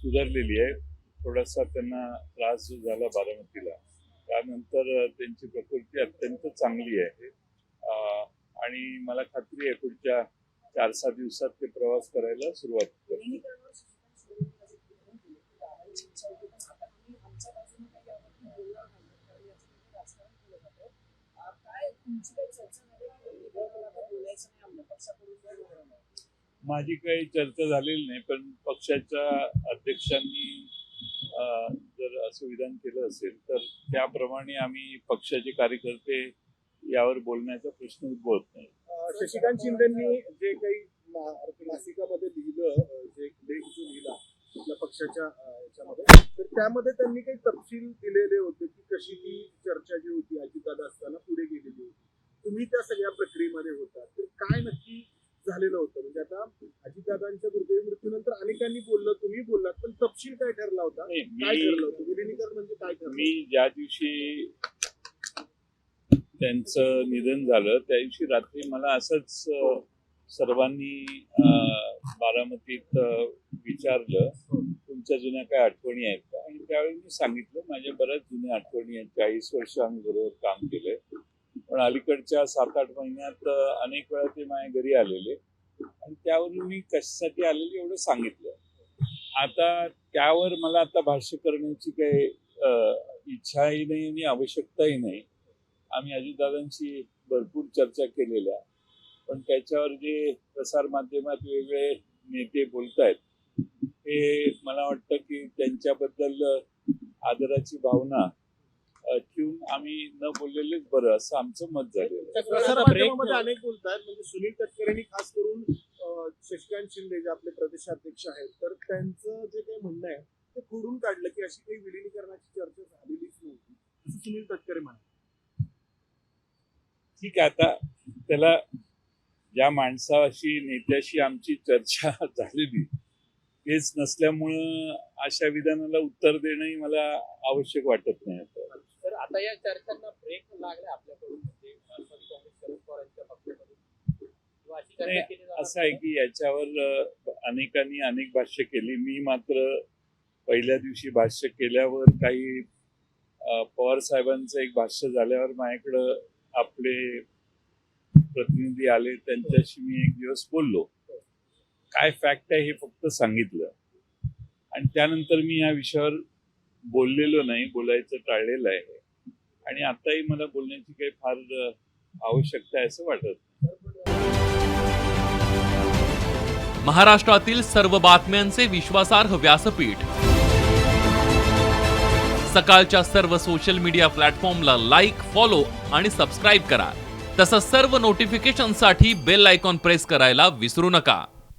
सुधारलेली आहे. थोडासा त्यांना त्रास जो झाला बारामतीला, त्यानंतर त्यांची प्रकृती अत्यंत चांगली आहे आणि मला खात्री आहे पुढच्या 4-6 दिवसात ते प्रवास करायला सुरुवात करतील. माझी काही चर्चा झालेली नाही, पण पक्षाच्या अध्यक्षांनी जर असं विधान केलं असेल तर त्याप्रमाणे आम्ही पक्षाचे कार्यकर्ते यावर बोलण्याचा प्रश्न उद्भवत नाही. शशिकांत शिंदेंनी जे काही मासिकामध्ये लिहिलं, जे लेख जो लिहिला आपल्या पक्षाच्या याच्यामध्ये, तर त्यामध्ये त्यांनी काही तपशील दिलेले होते की कशी ती चर्चा जी होती अजितदादा असताना पुढे गेलेली होती. तुम्ही त्या सगळ्या प्रक्रियेमध्ये होता, तर काय नक्की झालेलं होतं? म्हणजे आता अजितदादांच्या दुर्दैवी मृत्यूनंतर अनेकांनी बोललं, तुम्ही बोललात, पण तपशील काय ठरला होता? काय ठरलं होतं? विलिनीकरण म्हणजे काय ठरलं? मी ज्या दिवशी त्यांचं निधन झालं त्या दिवशी रात्री मला असंच सर्वांनी बारामतीत विचारलं, तुमच्या जुन्या काय आठवणी आहेत का? आणि त्यावेळी मी सांगितलं माझ्या बऱ्याच जुन्या आठवणी आहेत. 40 वर्ष आम्ही बरोबर काम केलंय, पण अलीकडच्या 7-8 महिन्यात अनेक वेळा ते माझ्या घरी आलेले आणि त्यावरून मी कशासाठी आलेले एवढं सांगितलं. आता त्यावर मला आता भाष्य करण्याची काही इच्छाही नाही आणि आवश्यकताही नाही. आम्ही अजितदादांशी भरपूर चर्चा केलेल्या, पण त्याच्यावर जे प्रसारमाध्यमात वेगवेगळे नेते बोलतायत हे मला वाटतं की त्यांच्याबद्दल आदराची भावना ठेवून आम्ही न बोललेलेच बरं असं आमचं मत झालेलं. प्रसारमाध्यमामध्ये अनेक बोलतात, म्हणजे सुनील तटकरेंनी खास करून शशिकांत शिंदे जे आपले प्रदेशाध्यक्ष आहेत, तर त्यांचं जे काही म्हणणं आहे ते खोडून काढलं की अशी काही विलिनीकरणाची चर्चा झालेलीच नव्हती, असं सुनील तटकरे म्हणाले. ठीक आहे, आता त्याला ज्या माणसाशी नेत्याशी आमची चर्चा झालेली हेच नसल्यामुळं अशा विधानाला उत्तर देणंही मला आवश्यक वाटत नाही. तर आता या चर्चांना ब्रेक लागला आपल्याकडून, म्हणजे राष्ट्रवादी काँग्रेस शरद पवारांच्या पक्षाकडून किंवा अशी चर्चा केली जाणार? असं आहे की याच्यावर अनेकांनी अनेक भाष्य केली. मी मात्र पहिल्या दिवशी भाष्य केल्यावर काही पवार साहेबांचं एक भाष्य झाल्यावर माझ्याकडं आपले प्रतिनिधी आले, त्यांच्याशी मी एक दिवस बोललो. काय फॅक्ट आहे हे फक्त सांगितलं आणि त्यानंतर मी या विषयावर बोललेलो नाही, बोलायचं टाळलेलं आहे आणि आताही मला बोलण्याची काही फार आवश्यकता आहे असं वाटत नाही. महाराष्ट्रातील सर्व बातम्यांचे विश्वासार्ह व्यासपीठ, सकाळच्या सर्व सोशल मीडिया प्लॅटफॉर्मला लाईक, फॉलो आणि सबस्क्राईब करा. तसंच सर्व नोटिफिकेशनसाठी बेल आयकॉन प्रेस करायला विसरू नका.